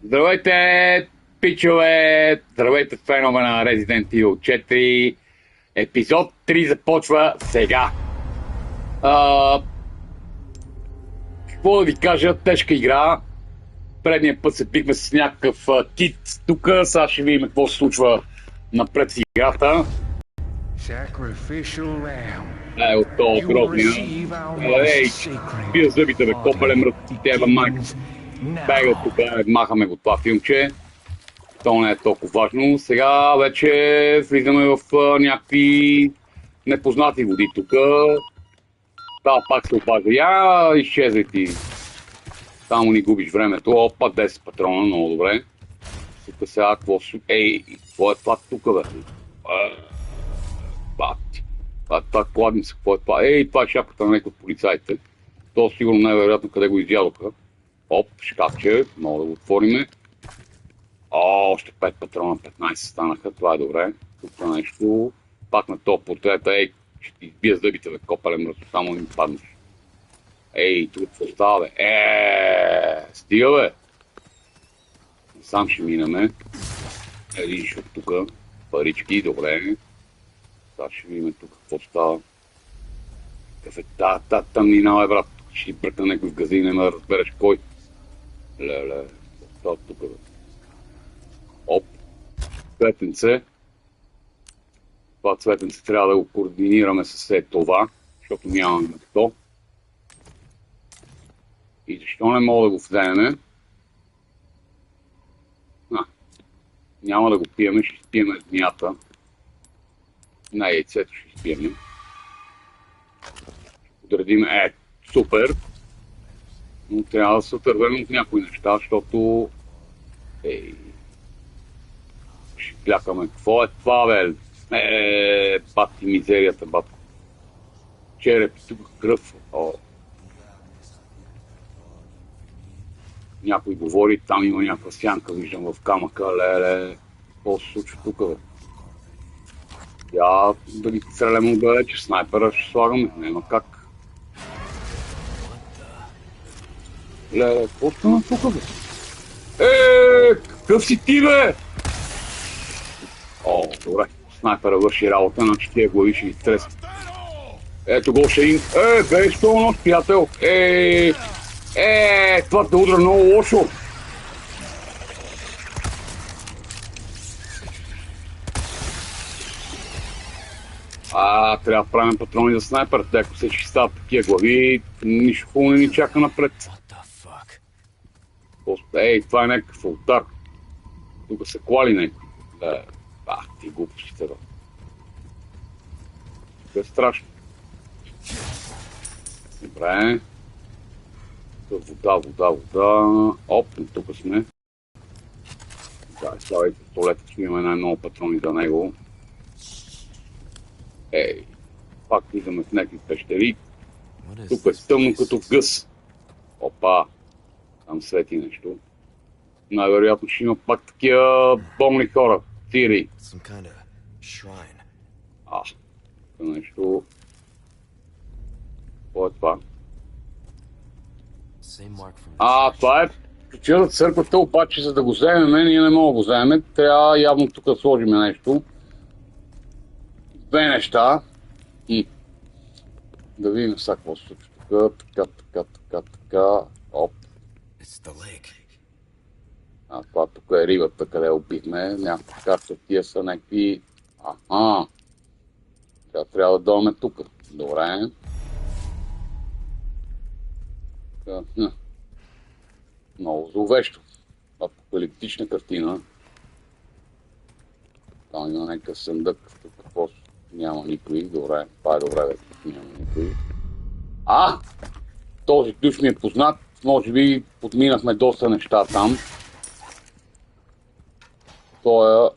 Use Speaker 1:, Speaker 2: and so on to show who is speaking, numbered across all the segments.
Speaker 1: Здравейте, пичове! Здравейте, феномена на Resident Evil 4. Епизод 3 започва сега. А, Какво да ви кажа? Тежка игра. Предния път се бихме с някакъв кит тук. Сега ще видим какво се случва напред в играта. От този гробния. Ей, пия зъбите, бе, копале мръсти, тебе майка. Бега тук, махаме го това филмче. То не е толкова важно. Сега вече влизаме в някакви непознати води тук. Да, пак се опазва. Я, изчезвай ти. Само ни губиш времето. Опа, 10 патрона, много добре. Тук сега, какво е това тук, бе? Това кладница, какво е това? Това е шапката на някой от полицайите. То сигурно най-вероятно къде го изядоха. Оп, шкафче, много да го отвориме. Още 5 патрона, 15 станаха, това е добре. Тук нещо, пак на топ портрета, ще ти избия зъбите, бе, копале мръсно, само не ми паднеш. Тук какво става, бе? Стига, бе! Сам ще минаме. Видиш от тук, парички, добре. Сега ще видим тук какво става. Какъв е тази тъмнина, бе, брат? Ще ти бръкна някой в гази и не ме да разбереш кой. Леле, какво става тук, бе? Оп, цветенце. Това цветенце трябва да го координираме с това, защото нямаме место. И защо не мога да го вземем? Няма да го пиеме, ще изпиеме змията. На яйцето ще изпиеме. Подредим, супер. Но трябва да се отървем от някои неща, защото... ще клякаме. Какво е това, бе? Бати мизерията, батко. Череп, тук кръв. Някой говори, там има някаква сянка, виждам в камъка, леле. Какво се случва тук, бе? Я да ги стрелям отдалече, снайпера ще слагаме, няма как. Леле, какво стана тук, бе? Какъв си ти, бе? Добре, снайпера върши работа, значи тия глави ще ги стресат. Ето го още един. Бе, що нощ, приятел? Това те удра много лошо. Трябва да правим патрони за снайпер, ако всички стават такива глави, нищо хубаво не ни чака напред. Това е някакъв алтар. Тук се клали някой. Ти глупостите, да. Това е страшно. Добре. Вода. Оп, тук сме. Славайте пистолета, ще имаме най-много патрони за него. Пак влизаме в някакви пещери. Тук е тъмно като гъс. Опа, там свети нещо. Най-вероятно ще има пак такива болни хора. Тири. Нещо... Какво е това? Това е чудо църквата, обаче за да го вземем, ние не мога да го вземем. Трябва явно тук да сложим нещо. Две неща. Да видим сега какво се случва. Така. Оп. Това тук е рибата, къде убихме. Някакви карта тия са някакви... Трябва да дойме тук. Добре. Много зловещо. Апокалиптична картина. Там има някакъв съндък. Какво няма никой. Добре. Това е добре, тук няма никой. Този ключ ми е познат. Може би подминахме доста неща там. Той е...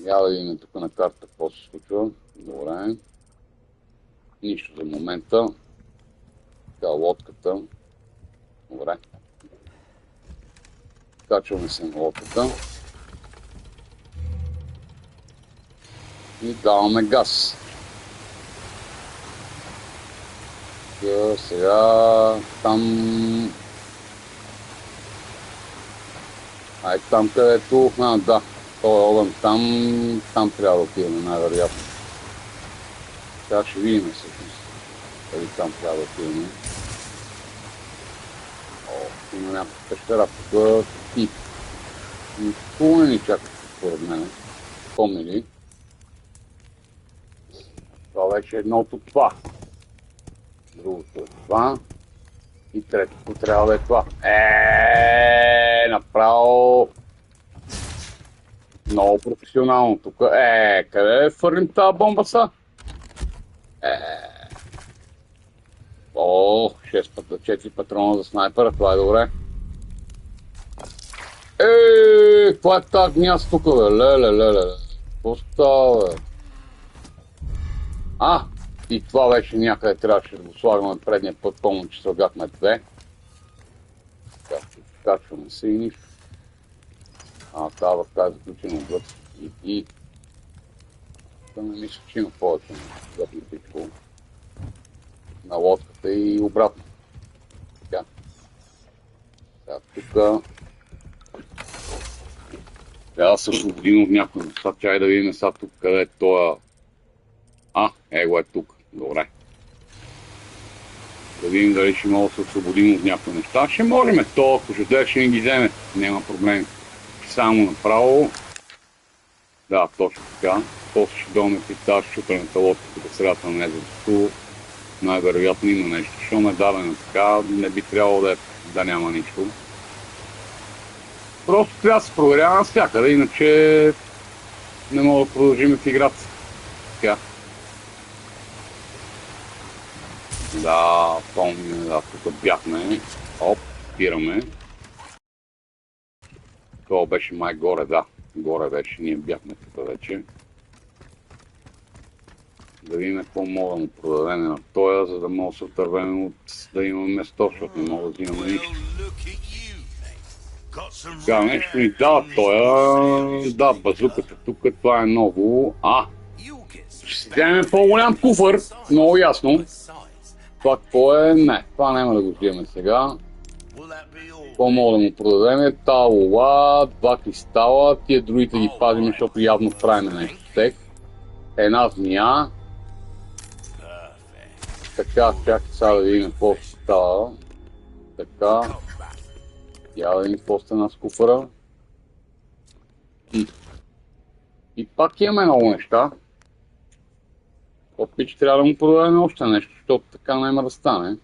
Speaker 1: я да видим тук на карта какво се случва. Добре. Нищо за момента. Лодката. Добре. Качваме се на лодката. И даваме газ. Сега там Ай, там където, да, той е огън там трябва да отидем най-вероятно. Сега ще видим всъщност, дали там трябва да отидем. Има някаква пещера тук и хубаво не ни чакат според мен. Помни ли? Това вече е едното това. Другото е това. И третото трябва да е това. Направо. Много професионално тук. Къде фърлим тази бомба са? 4 патрона за снайпера, това е добре. Това е тази гняз тук, бе? Леле. Какво става, бе? И това вече някъде трябваше да го слагаме предния път, помня, че слагахме две. Качваме се и нищо. Това врата е заключена отвъд. Да не мисля, че има повече на всичко. На лодката и обратно. Така. Тук трябва да се освободим от някой места. Чай да видим сега тук къде е тоя. Его е тук. Добре. Да видим дали ще мога да се освободим от някои неща. Ще можем. То, ако ще ще ни ги вземе. Няма проблем. Само направо. Да, точно така. После ще дойме при тази шупената лодка по средата на езерото. Най-вероятно има нещо. Щом е дадено така, не би трябвало да няма нищо. Просто трябва да се проверява навсякъде, иначе не мога да продължим в играта. Така. Да, помня, тук бяхме. Спираме. Това беше май горе, да. Горе беше, ние бяхме тук вече. Да видим какво мога да му продадем на тоя, за да мога да се отървем да имаме место, защото не мога да взимаме нищо. Сега нещо ни дава тоя. Да, базуката тук, това е ново. Ще си вземем по-голям куфър, много ясно. Това какво е? Не, това няма да го вземем сега. Какво мога да му продадем? Та лола, 2 кристала, тия другите ги пазим, защото явно правим нещо с тях. Една змия. Така, чакай сега да видим какво става. Така. Я да видим какво стана с куфъра. И пак имаме много неща. Опит, че трябва да му продадем още нещо, защото така няма да стане.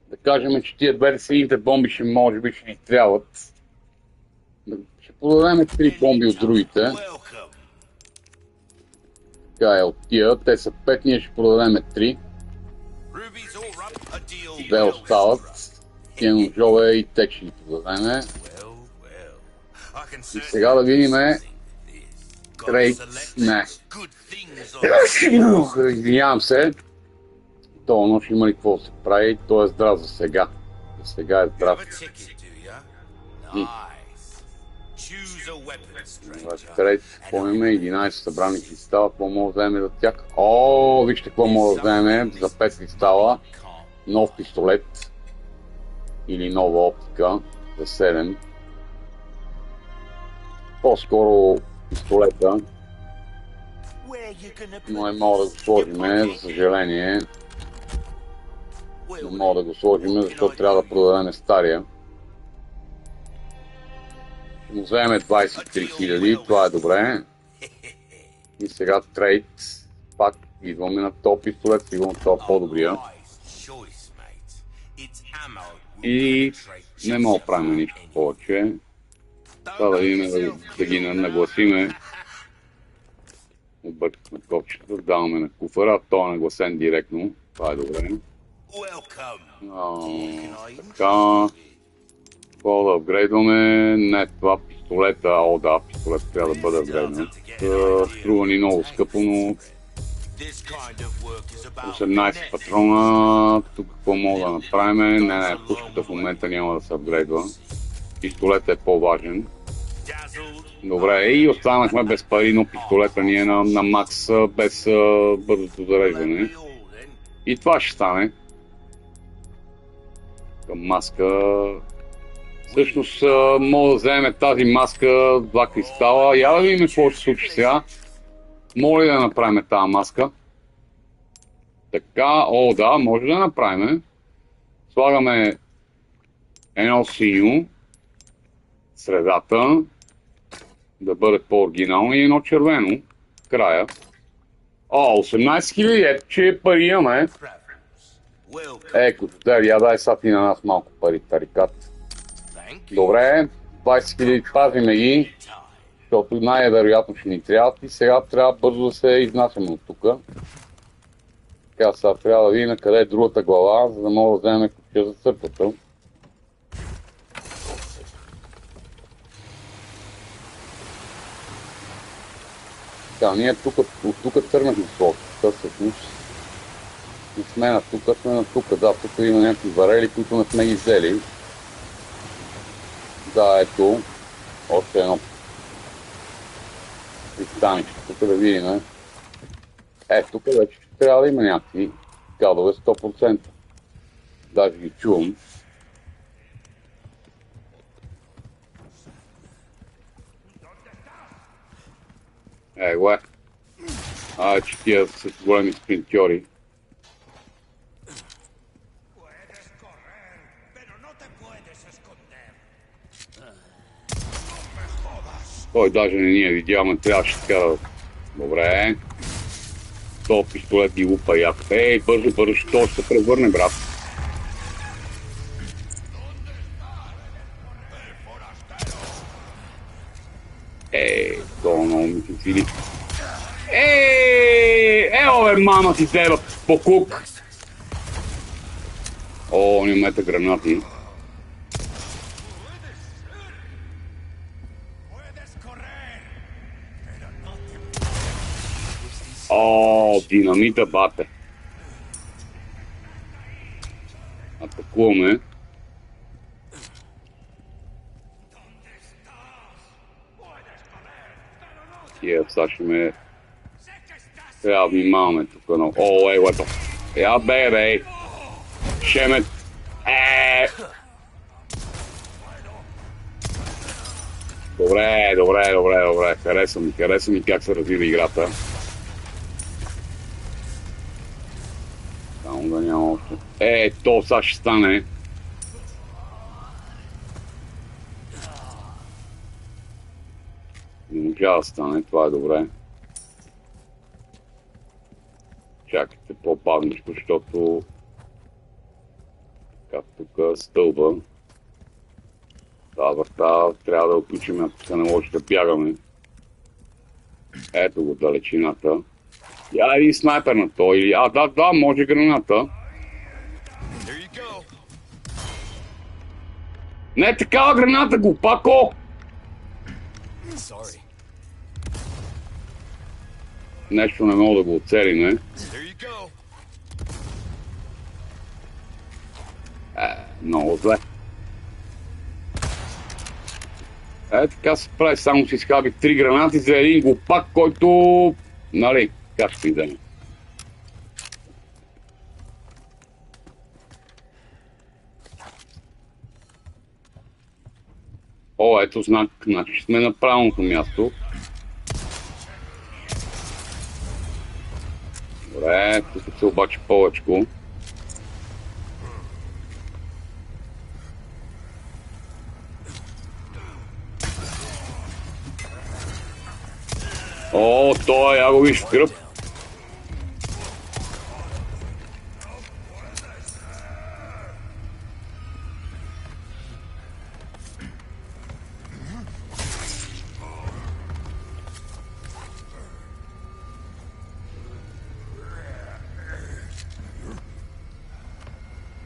Speaker 1: Да кажем, че тия BRC-ите бомби ще може би ще ни трябват. Ще продадем 3 бомби от другите. Така е от тия, те са 5, ние ще продадем 3. 2 остават. Тия ножове и те ще ги продадем. И сега да видим трейд. Не. Извинявам се. Това нощ има ли какво да се прави, той е здрав за сега. За сега е здрав. Трейд, какво имаме? 11 събрани кристала, какво мога да вземем за тях? Вижте какво мога да вземем за 5 кристала. Нов пистолет. Или нова оптика за 7. По-скоро пистолета. Но не мога да го сложим, за съжаление. Не мога да го сложим, защото трябва да продадем стария. Ще му вземем 23 000, това е добре. И сега трейд. Пак идваме на топ пистолет, сигурно това е по-добрия. И не мога да правим нищо повече. Това да видим да ги нагласиме. Объркахме копчета, даваме на куфара, той е нагласен директно. Това е добре. Така. Какво да апгрейдваме? Не, това пистолета. Да, пистолет трябва да бъде апгрейден. Струва ни много скъпо, но 18 патрона. Тук какво мога да направим? Не, пушката в момента няма да се апгрейдва. Пистолетът е по-важен. Добре, и останахме без пари, но пистолета ни е на макс без бързото зареждане. И това ще стане. Към маска. Всъщност мога да вземем тази маска, два кристала. Я да видим какво ще се случи сега. Моля ли да направим тази маска? Така, да, може да направим. Слагаме едно синьо, средата, да бъде по-оригинално и едно червено, края. 18 000, ето че пари имаме. Я дай са ти на нас малко пари, тарикат. Добре, 20 000 пазиме ги, защото най-вероятно ще ни трябват и сега трябва бързо да се изнасяме от тук. Така сега трябва да видим къде е другата глава, за да мога да вземем куча за църквата. Така, ние от тук тръгнахме с лодката, всъщност. Не сме на тук, сме на тук, да, тук има някакви варели, които не сме ги взели. Да, ето, още едно пристанище, тук да видим. Тук вече трябва да има някакви гадове 100%. Даже ги чувам. Че тия с големи спринтьори. Той даже не ни е видял, но трябваше така да... Добре. То пистолет ги лупа як. Бързо, що ще се превърне, брат. То много ми се сили. Бе, мама си теба, покук! Не мета гранати. Динамита, бате. Атакуваме. Сега ще ме... Трябва да внимаваме тук, но... Лето. Бе. Ще ме... Добре. Хареса ми как се развива играта. Само да няма още. То сега ще стане. Не може да стане, това е добре. Чакайте по-бавничко, защото... Така, тук стълба. Тази врата трябва да отключим, ако се наложи да бягаме. Ето го далечината. Един снайпер на той или... Да, може граната. Не такава граната, глупако! Нещо не мога да го оцелиме. Много зле. Така се прави, само си изхабих 3 гранати за един глупак, който... Нали, как си вземе. Ето знак, значи сме на правилното място. Добре, тук се обаче повечко. Той, я го виж в гръб.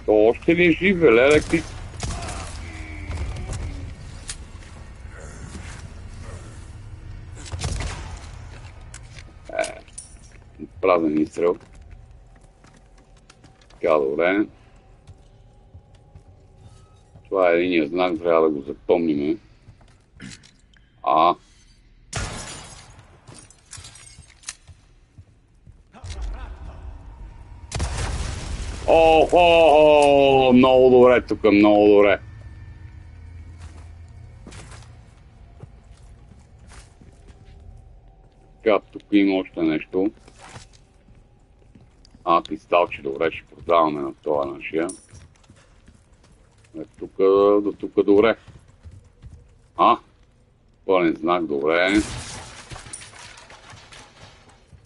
Speaker 1: Още ли жив, бе, лелек ти? Празен изстрел. Така, добре. Това е единия знак, трябва да го запомниме. Много добре тук, много добре. Така, тук има още нещо. Кристалче, добре, ще продаваме на това нашия. Тук, до тук добре. Пълен знак, добре.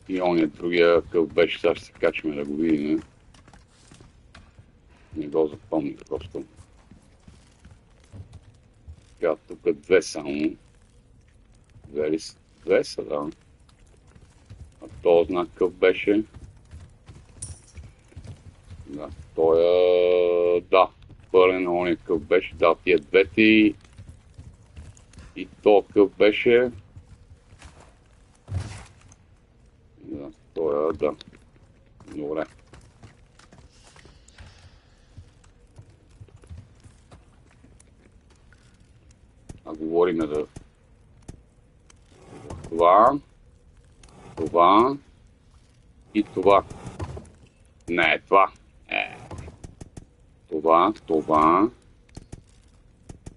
Speaker 1: И ония другия къв беше, сега ще се качаме да го видим. Не го запомних просто. Така, тук две само. Две са, да. А този знак къв беше? Да, той е... Да, пълен, ония къв беше, да, тия двете и то къв беше... Да, той е, да. Добре. Говориме за това и това. Не, това. Това.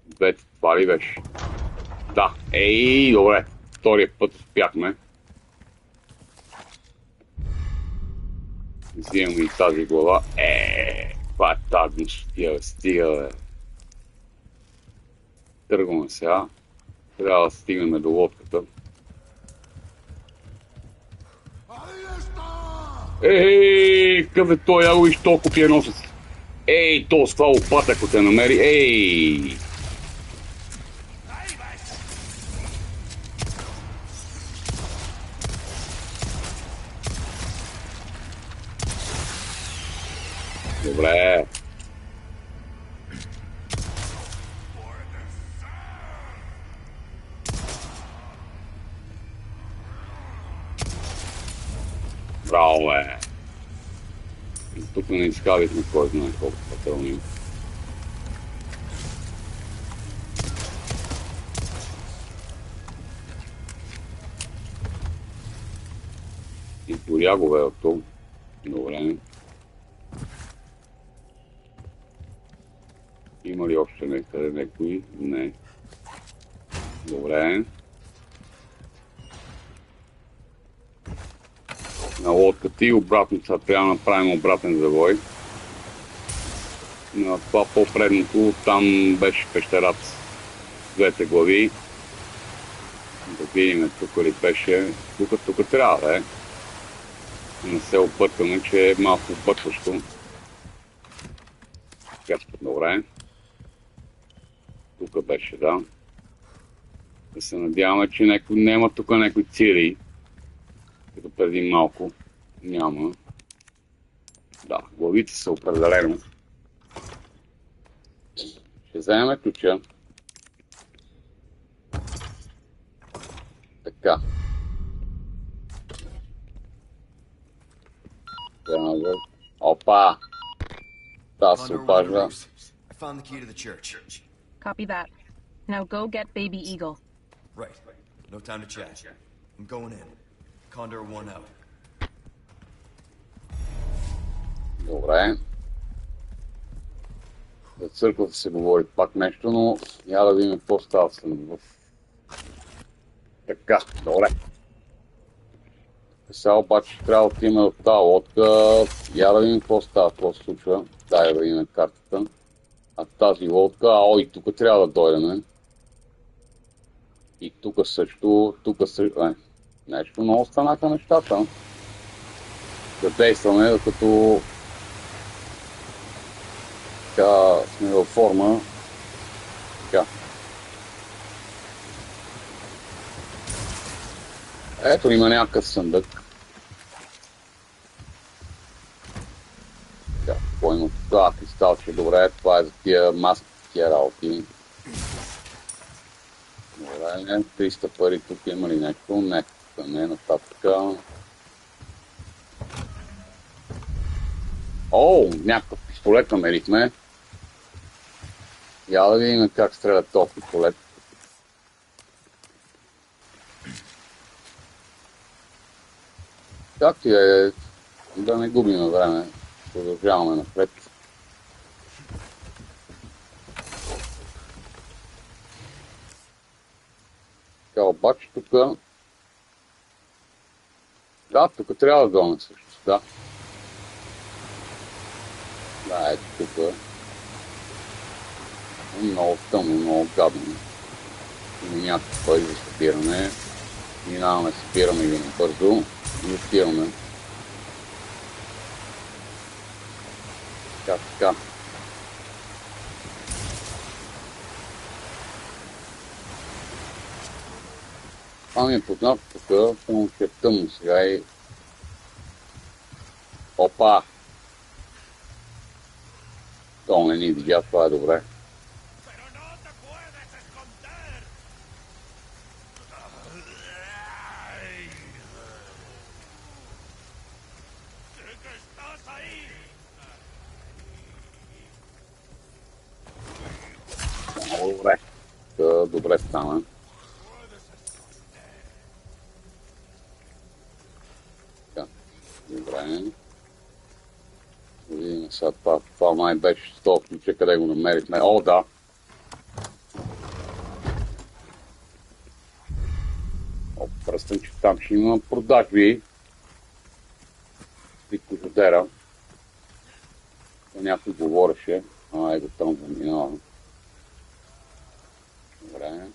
Speaker 1: Двете, това ли беше? Да, добре. Втория път успяхме. Взимам и тази глава. Това е тази стига, бе. Тръгваме сега. Трябва да стигнем до лодката. Какъв е той, я го виж толкова пиеносец. То с това лопата, ако те намери. Добре. Браво, бе. Тук не изкарихме кой знае колко патрони. И горя го, бе, от тук. Добре. Има ли още некъде некои? Не. Добре. На лодката и обратно сега трябва да направим обратен завой. На това по-предното, там беше пещерата с двете глави. Да видим тук ли беше. Тук трябва да е. Не се объркаме, че е малко объркващо. Добре. Тук беше, да. Да се надяваме, че няма тук някой цири. Като преди малко. Няма. Да, главите са определено. Ще вземем ключа. Така. Опа! Та се опажда.
Speaker 2: Copy that. Now go get baby eagle.
Speaker 3: Right. No time to chat. I'm going in. Condor 1 out.
Speaker 1: Добре. За църквата се говори пак нещо, но я да видим какво става след. Така, добре. Сега обаче трябва да отидем от тази лодка. Я да видим какво става, какво се случва. Дай да видим картата. А тази лодка, и тук трябва да дойдем. И тук също, нещо много станаха нещата. Да действаме, докато така сме във форма. Така. Ето има някакъв съндък. Така, какво има тук? Кристалче, добре, това е за тия маски, тия работи. Добре, 300 пари, тук има ли нещо? Не, нататък. Някакъв пистолет намерихме. Я да видим как стреля този пистолет. Както е, да не губим време. Продължаваме напред. Така, обаче тук Да, тук трябва да гона също, да. Да, ето тук. Много тъмно, много гадно. Има някакви пари за събиране. Минаваме, събираме ги набързо и отиваме. Така. Това ми е познато тук, само че е тъмно сега и... Опа! То не ни видя, това е добре. Добре. Добре стана. Добре. Видим сега това май беше с този ключа, къде го намерихме. О, да. Пръстен, че там ще има продажби. При кожодера. Някой говореше. Ето там заминава. Добре.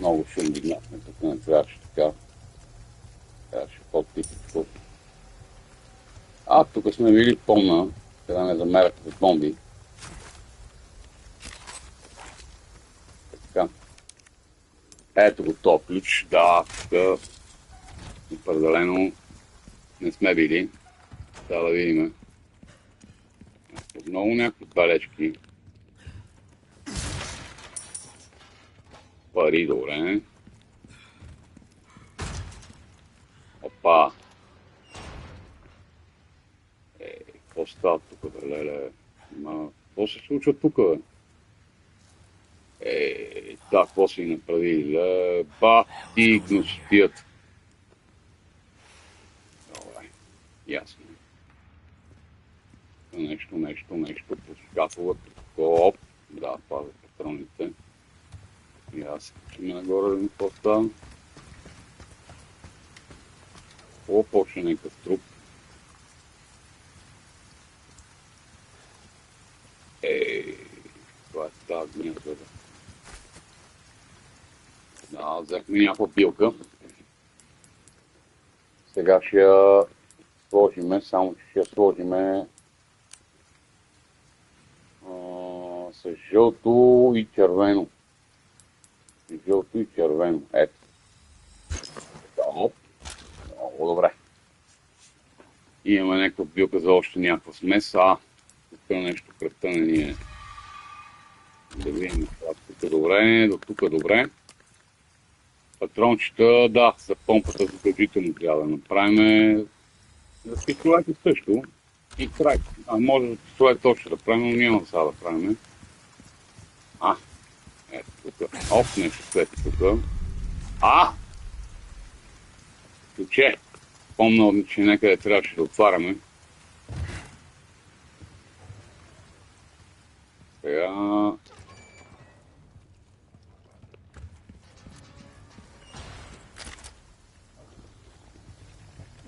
Speaker 1: Много шум дигнахме, тук не трябваше така. Трябваше по-тихичко. Тук сме били помна, къде ме замеряха с бомби. Така. Ето го тоя ключ. Да, тук определено не сме били. Трябва да видим. Много някакви бележки. Пари, добре. Опа. Какво става тук, бе, леле? Какво се случва тук, бе? Да, какво си направи? Ти гнусотият. Добре, ясно. Нещо. По шкафовата. Оп. Да, това за патроните. И аз качим нагоре да ми какво става. Какво почне някакъв труп? Това е тази гнезда. Да, взехме някаква билка. Сега ще я сложиме, само че ще я сложиме с жълто и червено. Жълто и червено. Ето. Оп. Много добре. Имаме някаква билка за още някаква смес. Тук нещо кръвта не ни е. Да видим това тук добре, до тук добре. Патрончета, да, за помпата задължително трябва да направим. За пистолета също. И край. Може за пистолет още да правим, но няма сега да правим. Ето тук. Оп, нещо след тук. Ключе. Помня, че някъде трябваше да отваряме. Сега...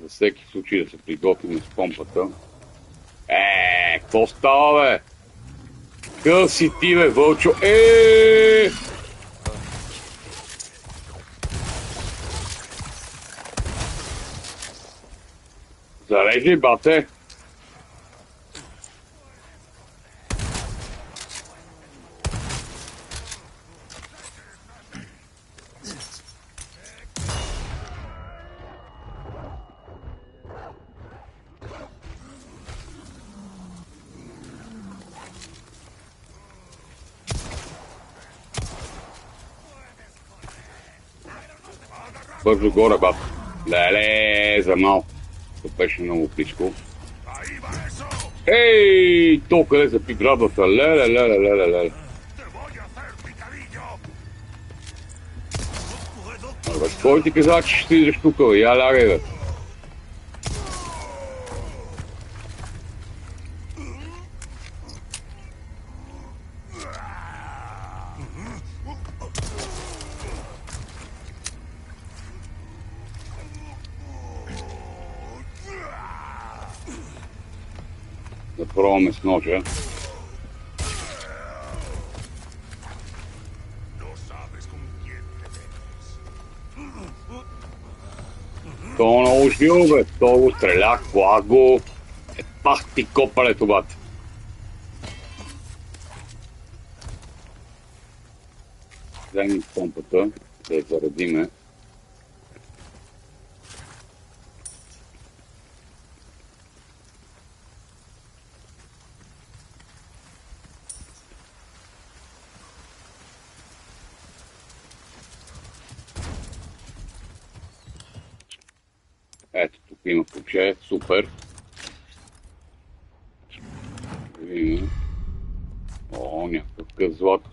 Speaker 1: За всеки случай да се приготвим с помпата. Какво става, бе? Къв си ти, бе, вълчо? Зарежи, бате! Бързо горе, бат. Леле, за малко. Това беше много близко. То къде се пиградваха. Леле. Кой ти каза, че ще слизаш тук, бе? Я лягай, бе. Да пробваме с ножа. То много жил, бе. То го стрелях, клас го. Пах ти копалето, бат. Вземи помпата, да я заредиме. Ето, тук има ключе, супер. Видим. О, някакъв къс злато.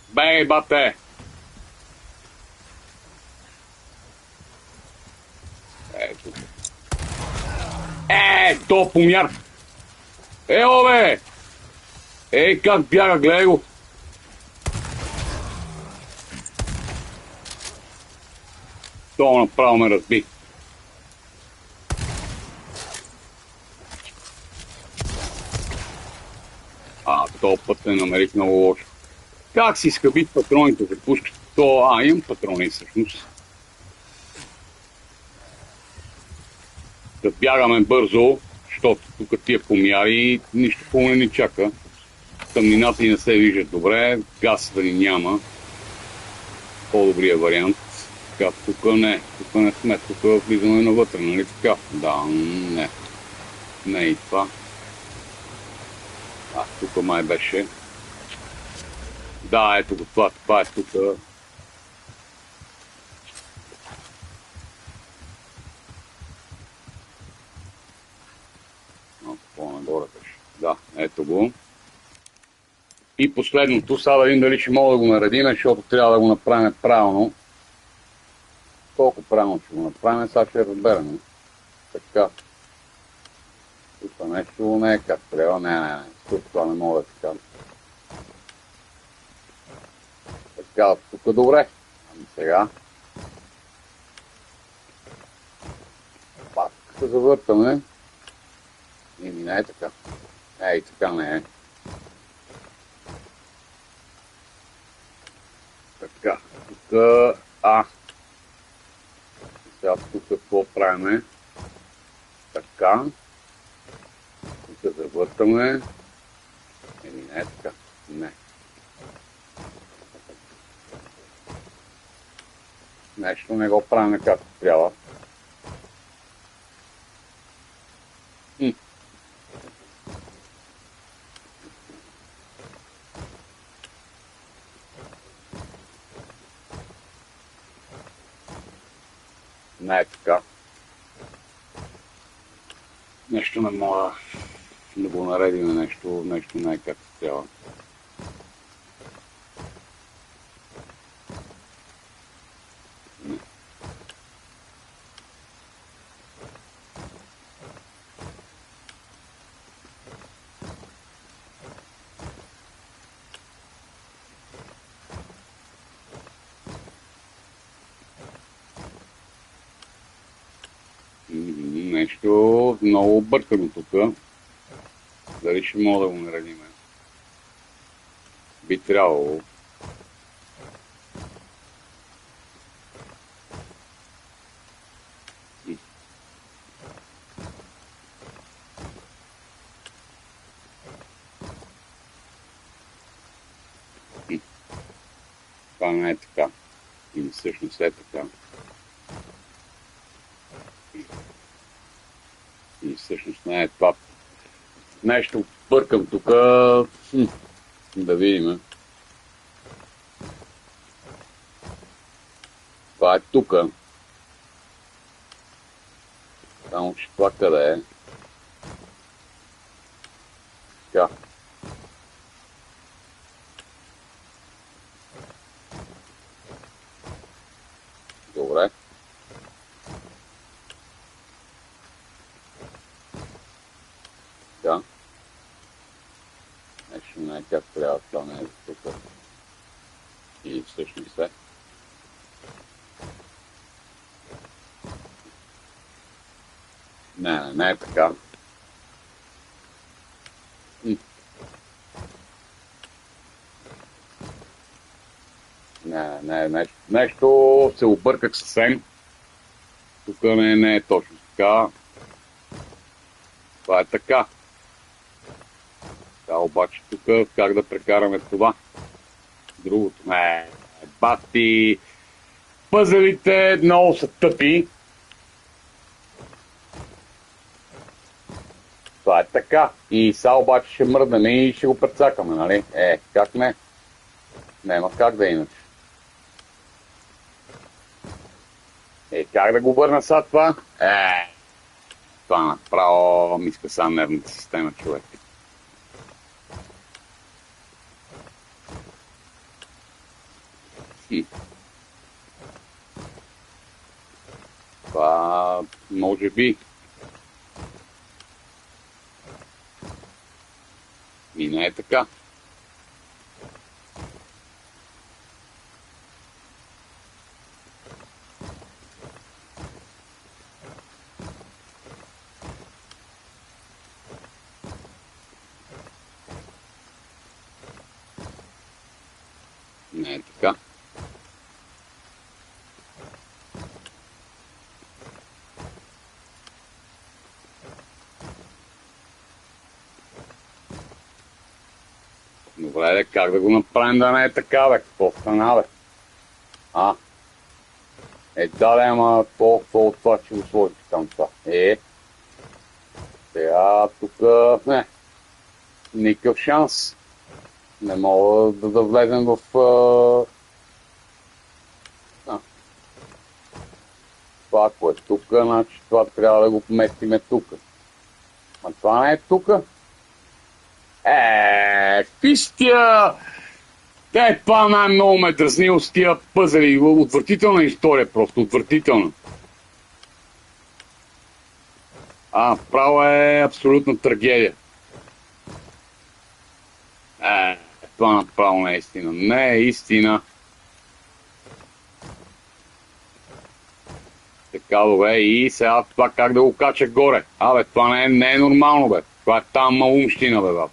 Speaker 1: Бей, бате! Ето. То помяр! Ео, бе! Ей, как бяга, гледай го! То направо ме разби. То път не намерих много лошо. Как си скъби патроните за пушката? Имам патрони всъщност. Да бягаме бързо, защото тук тия помяри нищо хубаво не ни чака. Тъмнината и не се вижда добре, газ да ни няма. По-добрият вариант. Така, тук не сме, тук влизаме навътре, нали така? Да, не. Не и това. Тук май беше. Да, ето го, това е тук. По-нагоре беше. Да, ето го. И последното, сега да видим дали ще мога да го наредим, защото трябва да го направим правилно. Колко правилно ще го направим, сега ще разберем. Така. Тук нещо не е как трябва. Не. Тук това не мога да си кажа. Така, тук добре. Ами сега. Пак се завъртаме. И не е така. Ей, така не е. Така, тук... Сега тук какво правиме? Така. Тук завъртаме. Еми не е така. Не. Нещо не го правим както трябва. Не е така. Нещо не мога да го наредим, нещо не е както трябва. Нещо много бъркано тук. Дали ще мога да го наредим? Би трябвало. Това не е така. Или всъщност е така. И всъщност не е това. Нещо бъркам тук. Да видим. Това е тук. Само че това къде е. Така. Добре. Да. Нещо не е как трябва, това не е тук. И всъщност е. Не е така. Нещо се обърках съвсем. Тук не е точно така. Това е така. Да, обаче тук как да прекараме това? Другото. Бати. Пъзелите много са тъпи. Това е така. И сега обаче ще мръднем и ще го прецакаме, нали? Как не? Нема как да иначе. Как да го върна сега това? Това направо ми скъса нервната система, човек. Това може би. И не е така. Не е така. Добре, как да го направим да не е така, бе? Какво стана, бе? Да, ама толкова от това, че го сложиш там това. Сега тук никакъв шанс. Не мога да влезем в... Това, ако е тук, значи това трябва да го поместиме тук. А това не е тук. Пистия! Това най-много ме дразнило с тия пъзели. Отвратителна история, просто отвратителна. Право е абсолютна трагедия. Това направо не е истина. Не е истина. Така, добре, и сега това как да го кача горе? Това не е нормално, бе. Това е там малумщина, бе, баб.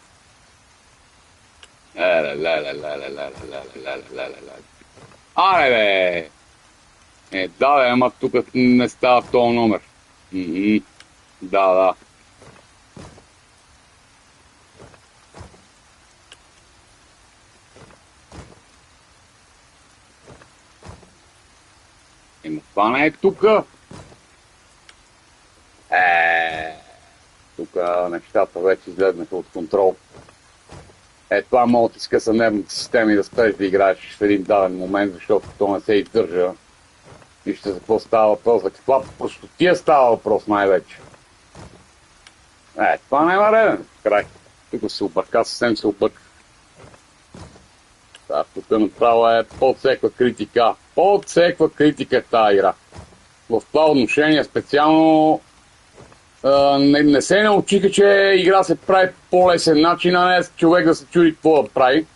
Speaker 1: Бе! Да, бе, ама тук не става този номер. Да. Това не е тук. Тук нещата вече излезнаха от контрол. Това мога да ти скъса нервната система и да спреш да играеш в един даден момент, защото то не се издържа. Вижте за какво става въпрос, за каква простотия става въпрос най-вече. Това няма реден. Край. Тук се обърка, съвсем се обърка. Тук направо е под всеква критика. Под всеква критика е тази игра. В това отношение специално не се научиха, че игра се прави по по-лесен начин, а не човек да се чуди какво да прави.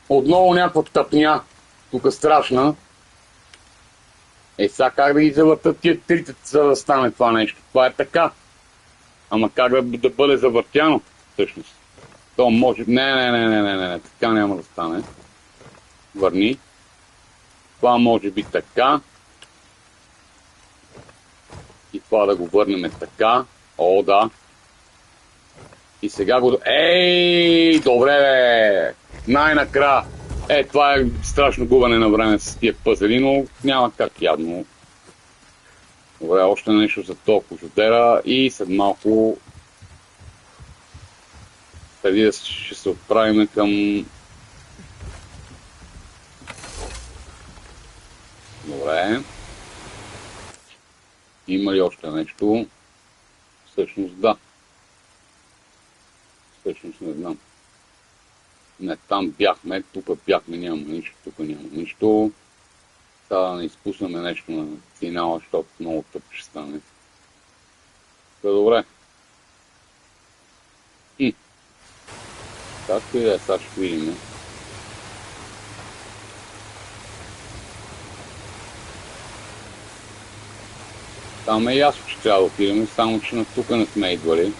Speaker 1: Отново някаква тъпня. Тук страшна. Сега как да ги завъртат тия трите, за да стане това нещо? Това е така. Ама как да бъде завъртяно, всъщност? То може... Не, така няма да стане. Върни. Това може би така. И това да го върнем така. Да. И сега го... Добре, бе! Най-накрая! Това е страшно губане на време с тия пъзели, но няма как явно. Добре, още нещо за толкова жодера и след малко преди да ще се отправим към... Добре. Има ли още нещо? Всъщност да. Всъщност не знам. Не, там бяхме, тук бяхме, няма нищо, тук няма нищо. Сега да не изпуснем нещо на финала, защото много тъп ще стане. Добре. Както и да е, сега ще видим. Там е ясно, че трябва да отидем, само че на тук не сме идвали.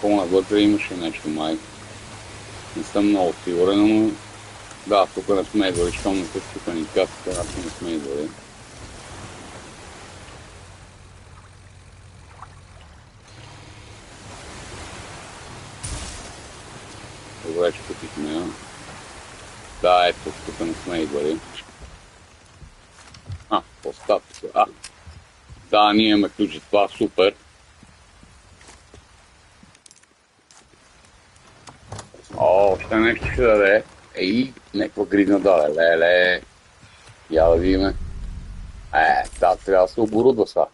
Speaker 1: По-навътре имаше нещо май. Не съм много сигурен, но да, тук не сме идвали, щом не са стукани касите, ако не сме идвали. Добре, ще купихме я. Да, ето, тук не сме идвали. По-статука. Да, ние имаме ключ за това, супер. Още нещо ще даде. Ей, някаква гридна даде. Леле. Я да видиме. Да, трябва да се оборудва сега.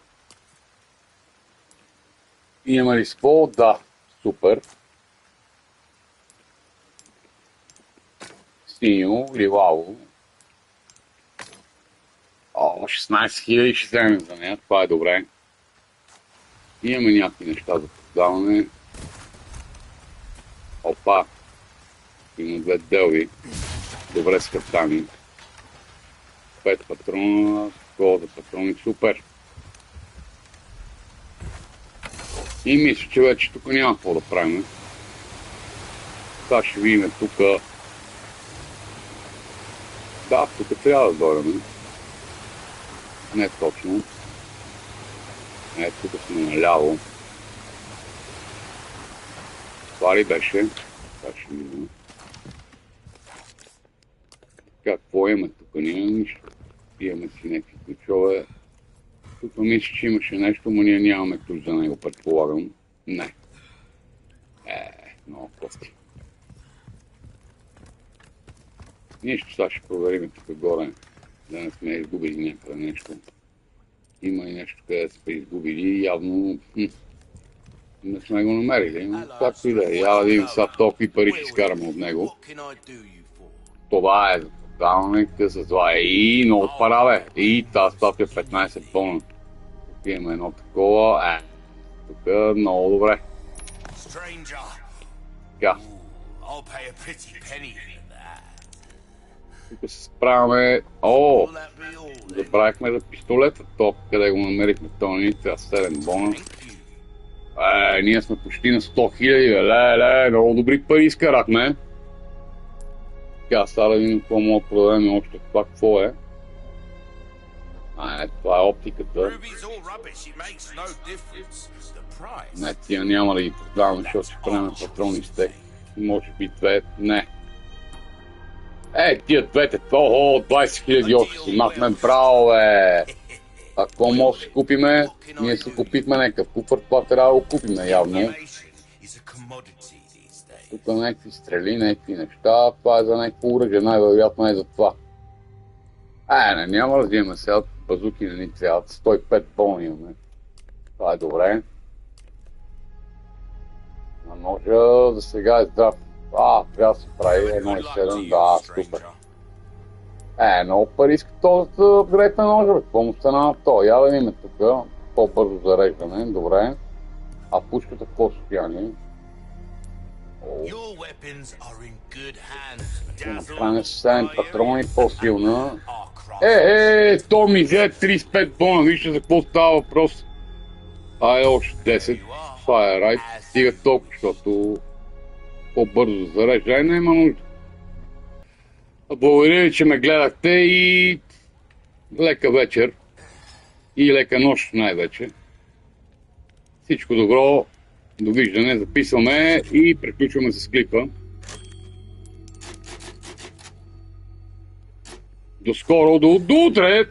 Speaker 1: Имаме ли ствол? Да, супер. Синьо, ливаво. 16 000 ще вземем за нея, това е добре. Имаме някакви неща за продаване. Опа! Има 2 делви. Добре скъптани. 5 патрона, такова за патрони, супер. И мисля, че вече тук няма какво да правим. Сега ще видим тук. Да, тук трябва да дойдем. Не точно. Тук сме наляво. Това ли беше? Това ще видим. Какво имаме тук? Няма нищо. Имаме си някакви ключове. Тук мисля, че имаше нещо, но ние нямаме ключ за него, предполагам. Не. Много кости. Нищо, сега ще проверим тук горе. Да не сме изгубили някъде нещо. Има и нещо, къде сме изгубили. Явно не сме го намерили. Но както и да е. Я да видим сега толкова пари ще изкараме от него. Това е за продаването с това. И много пара, бе. И тази статия 15 пълна. Тук имаме едно такова. Тук е много добре. Така. Тук се справяме. Забравихме за пистолета. То, къде го намерихме, то ни трябва 7 бона. Ние сме почти на 100 000. Много добри пари изкарахме. Така, сега да видим какво мога да продадем още. Това какво е? Това е оптиката. Не, тия няма да ги продаваме, защото ще правим патрони стек. Може би 2, не. Тия двете, 20 000 още си махме, браво, бе! Ако може да си купиме, ние си купихме някакъв куфър, това трябва да го купиме явно. Тук някакви стрели, някакви неща, това е за някакво оръжие, най-вероятно е за това. Няма да взимаме сега, базуки не ни трябват, 105 бона имаме. Това е добре. На ножа за сега е здрав. Трябва да се прави 1,7, да, супер. Много пари иска този да апгрейд на ножа, какво му стана на то? Я да видим тук, по-бързо зареждане, добре. А пушката в какво състояние? Направим 7 патрони, по-силна. То ми взе 35 бона, вижте за какво става въпрос. Още 10, това е райт, стига толкова, защото по-бързо зарежда, не има нужда. Благодаря ви, че ме гледахте и лека вечер и лека нощ най-вече. Всичко добро, довиждане, записваме и приключваме с клипа. До скоро, до утре!